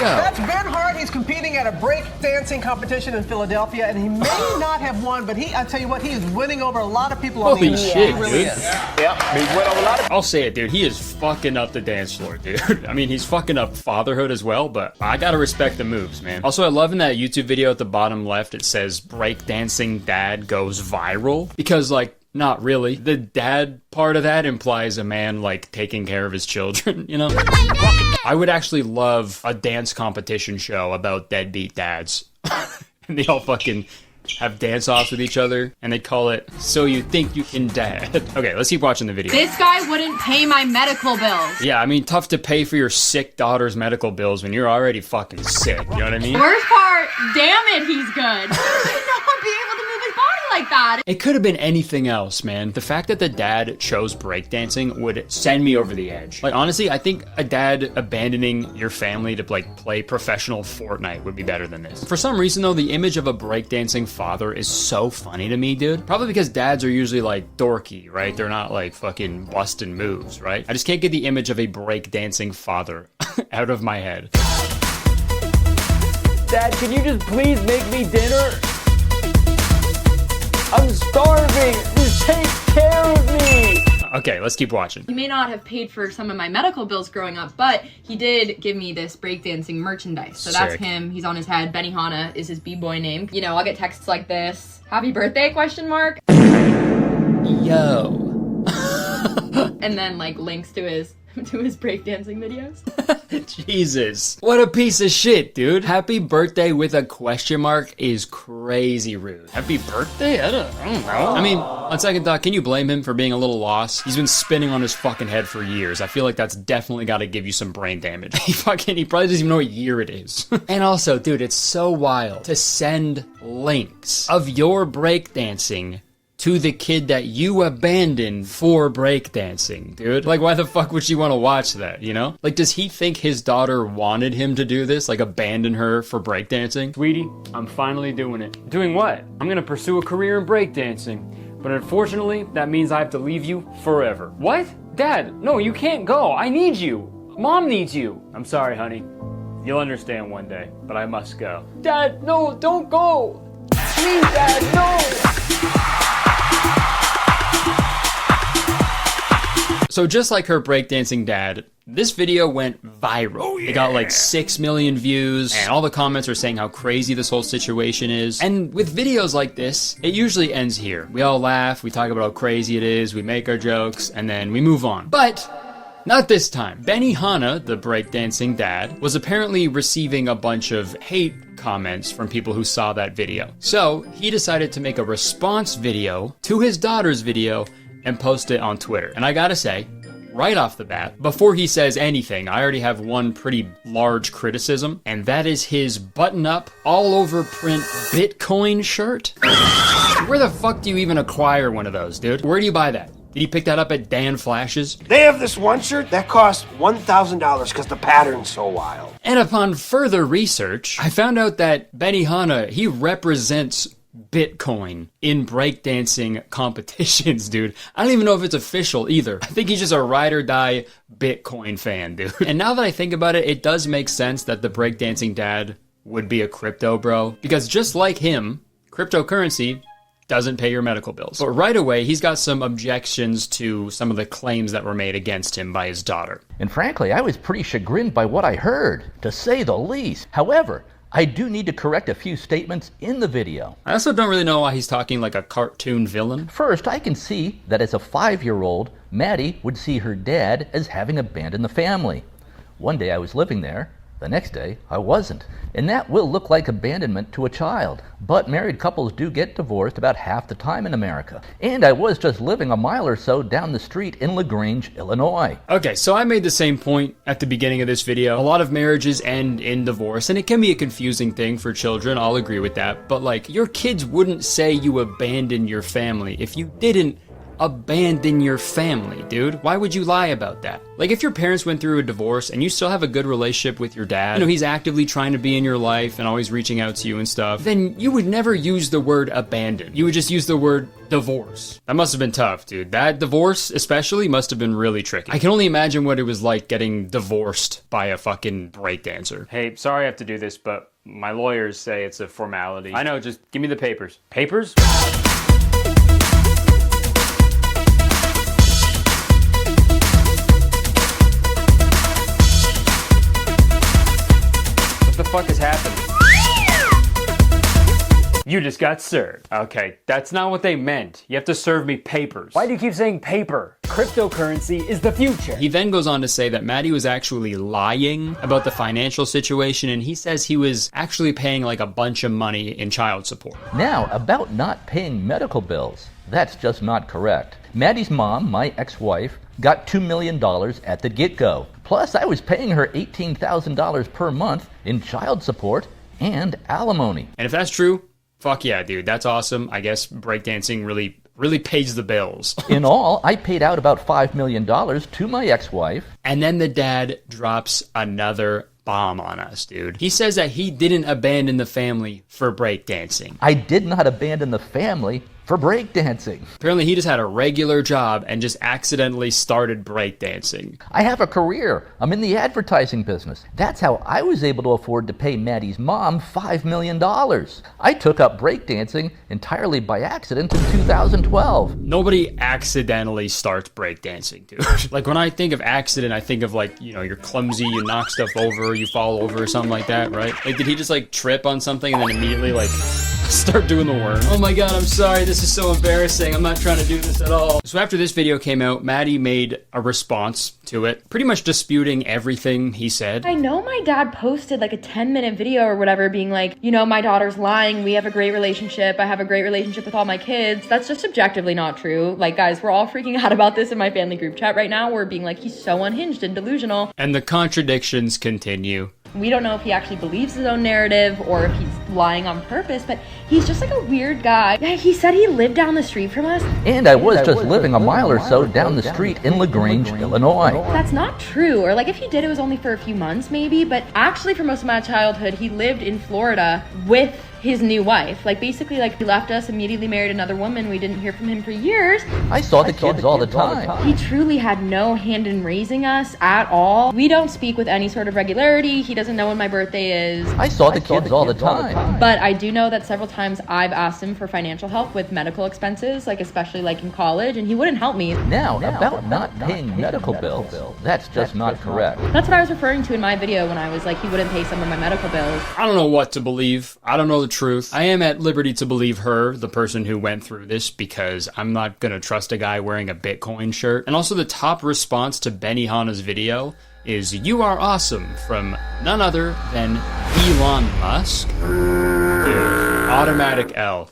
That's Ben Hart. He's competing at a breakdancing competition in Philadelphia, and he may not have won, but I tell you what, he is winning over a lot of people on the internet. Shit, he really dude. is. Yeah, he's winning over a lot of. I'll say it, dude. He is fucking up the dance floor, dude. I mean, he's fucking up fatherhood as well, but I gotta respect the moves, man. Also, I love in that YouTube video at the bottom left, it says breakdancing dad goes viral, because like, not really. The dad part of that implies a man, like, taking care of his children, you know? I would actually love a dance competition show about deadbeat dads. And they all fucking have dance-offs with each other, and they call it So You Think You Can Dad. Okay, let's keep watching the video. This guy wouldn't pay my medical bills. Yeah, I mean, tough to pay for your sick daughter's medical bills when you're already fucking sick, you know what I mean? Worst part, damn it, he's good. I didn't know I'd be able to move his body like that. It could have been anything else, man. The fact that the dad chose breakdancing would send me over the edge. Like, honestly, I think a dad abandoning your family to, like, play professional Fortnite would be better than this. For some reason, though, the image of a breakdancing father is so funny to me, dude. Probably because dads are usually, like, dorky, right? They're not, like, fucking busting moves, right? I just can't get the image of a breakdancing father out of my head. Dad, can you just please make me dinner? I'm starving. Just take care of me. Okay, let's keep watching. He may not have paid for some of my medical bills growing up, but he did give me this breakdancing merchandise. So that's Sick. him. He's on his head. Benny Hanna is his b-boy name. You know, I'll get texts like this. Happy birthday, question mark. Yo. And then like links to his breakdancing videos. Jesus. What a piece of shit, dude. Happy birthday with a question mark is crazy rude. Happy birthday? I don't know. I mean, on second thought, can you blame him for being a little lost? He's been spinning on his fucking head for years. I feel like that's definitely got to give you some brain damage. He probably doesn't even know what year it is. And also, dude, it's so wild to send links of your breakdancing to the kid that you abandoned for breakdancing, dude. Like, why the fuck would she want to watch that, you know? Like, does he think his daughter wanted him to do this? Like, abandon her for breakdancing? Sweetie, I'm finally doing it. Doing what? I'm gonna pursue a career in breakdancing. But unfortunately, that means I have to leave you forever. What? Dad, no, you can't go. I need you. Mom needs you. I'm sorry, honey. You'll understand one day, but I must go. Dad, no, don't go. Please, Dad, no. So just like her breakdancing dad, this video went viral. Oh, yeah. It got like 6 million views, and all the comments are saying how crazy this whole situation is. And with videos like this, it usually ends here. We all laugh, we talk about how crazy it is, we make our jokes, and then we move on. But not this time. Benny Hanna, the breakdancing dad, was apparently receiving a bunch of hate comments from people who saw that video. So he decided to make a response video to his daughter's video and post it on Twitter. And I gotta say, right off the bat, before he says anything, I already have one pretty large criticism, and that is his button-up, all-over print Bitcoin shirt. Where the fuck do you even acquire one of those, dude? Where do you buy that? Did he pick that up at Dan Flash's? They have this one shirt that costs $1,000 because the pattern's so wild. And upon further research, I found out that Benny Hanna, he represents Bitcoin in breakdancing competitions, dude. I don't even know if it's official either. I think he's just a ride or die Bitcoin fan, dude. And now that I think about it, it does make sense that the breakdancing dad would be a crypto bro, because just like him, cryptocurrency doesn't pay your medical bills. But right away, he's got some objections to some of the claims that were made against him by his daughter. And frankly, I was pretty chagrined by what I heard, to say the least. However, I do need to correct a few statements in the video. I also don't really know why he's talking like a cartoon villain. First, I can see that as a 5-year-old, Maddie would see her dad as having abandoned the family. One day I was living there, the next day I wasn't. And that will look like abandonment to a child. But married couples do get divorced about half the time in America. And I was just living a mile or so down the street in LaGrange, Illinois. Okay, so I made the same point at the beginning of this video. A lot of marriages end in divorce, and it can be a confusing thing for children, I'll agree with that. But like, your kids wouldn't say you abandoned your family if you didn't abandon your family, dude. Why would you lie about that? Like, if your parents went through a divorce and you still have a good relationship with your dad, you know, he's actively trying to be in your life and always reaching out to you and stuff, then you would never use the word abandon. You would just use the word divorce. That must have been tough, dude. That divorce especially must have been really tricky. I can only imagine what it was like getting divorced by a fucking breakdancer. Hey, sorry I have to do this, but my lawyers say it's a formality. I know, just give me the papers. Papers? What the fuck is happening? You just got served. Okay, that's not what they meant. You have to serve me papers. Why do you keep saying paper? Cryptocurrency is the future. He then goes on to say that Maddie was actually lying about the financial situation, and he says he was actually paying like a bunch of money in child support. Now, about not paying medical bills. That's just not correct. Maddie's mom, my ex-wife, got $2 million at the get-go. Plus, I was paying her $18,000 per month in child support and alimony. And if that's true, fuck yeah, dude. That's awesome. I guess breakdancing really pays the bills. In all, I paid out about $5 million to my ex-wife. And then the dad drops another bomb on us, dude. He says that he didn't abandon the family for breakdancing. I did not abandon the family for breakdancing. Apparently he just had a regular job and just accidentally started breakdancing. I have a career. I'm in the advertising business. That's how I was able to afford to pay Maddie's mom $5 million. I took up breakdancing entirely by accident in 2012. Nobody accidentally starts breakdancing, dude. Like, when I think of accident, I think of, like, you know, you're clumsy, you knock stuff over, you fall over or something like that, right? Like, did he just, like, trip on something and then immediately, like, start doing the worm? Oh my god, I'm sorry, this is so embarrassing. I'm not trying to do this at all. So after this video came out, Maddie made a response to it, pretty much disputing everything he said. I know my dad posted like a 10-minute video or whatever being like, you know, my daughter's lying. We have a great relationship. I have a great relationship with all my kids. That's just objectively not true. Like, guys, we're all freaking out about this in my family group chat right now. We're being like, he's so unhinged and delusional. And the contradictions continue. We don't know if he actually believes his own narrative or if he's lying on purpose, but he's just like a weird guy. Yeah, he said he lived down the street from us. And I was just living a mile or so down the street in LaGrange, Illinois. That's not true. Or like if he did, it was only for a few months maybe, but actually for most of my childhood, he lived in Florida with his new wife. Like, basically, like, he left us, immediately married another woman. We didn't hear from him for years. I saw the kids all the time. He truly had no hand in raising us at all. We don't speak with any sort of regularity. He doesn't know when my birthday is. I saw the kids all the time. But I do know that several times I've asked him for financial help with medical expenses, like especially like in college, and he wouldn't help me. Now, about not paying medical bills, that's just not correct. That's what I was referring to in my video when I was like, he wouldn't pay some of my medical bills. I don't know what to believe. I don't know the truth. I am at liberty to believe her, the person who went through this, because I'm not gonna trust a guy wearing a Bitcoin shirt. And also the top response to Benihana's video is "You are awesome" from none other than Elon Musk. Dude, automatic L.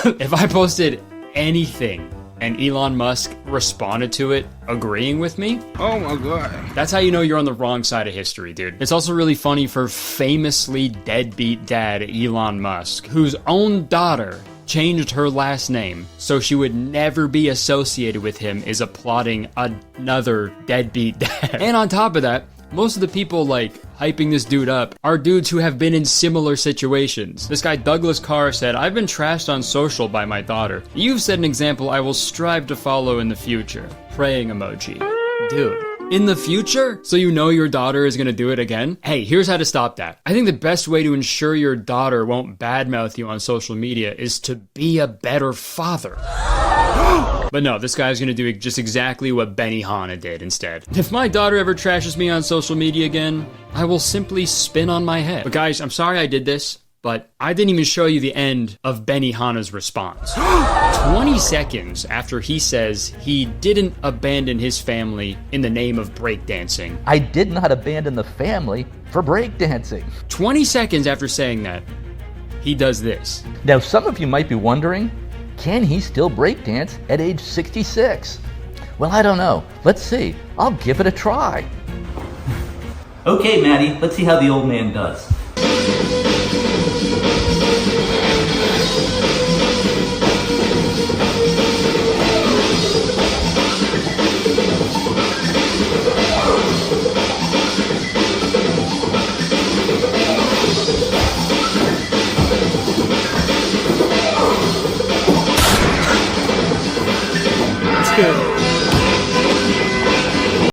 If I posted anything and Elon Musk responded to it agreeing with me, oh my god, that's how you know you're on the wrong side of history, dude. It's also really funny for famously deadbeat dad Elon Musk, whose own daughter changed her last name so she would never be associated with him, is applauding another deadbeat dad. And on top of that, most of the people like hyping this dude up are dudes who have been in similar situations. This guy Douglas Carr said, "I've been trashed on social by my daughter. You've set an example I will strive to follow in the future." Praying emoji. Dude, in the future? So you know your daughter is gonna do it again? Hey, here's how to stop that. I think the best way to ensure your daughter won't badmouth you on social media is to be a better father. But no, this guy's gonna do just exactly what Benihana did instead. If my daughter ever trashes me on social media again, I will simply spin on my head. But guys, I'm sorry I did this, but I didn't even show you the end of Benihana's response. 20 seconds after he says he didn't abandon his family in the name of breakdancing. I did not abandon the family for breakdancing. 20 seconds after saying that, he does this. Now, some of you might be wondering, can he still breakdance at age 66? Well, I don't know. Let's see. I'll give it a try. Okay, Maddie, let's see how the old man does.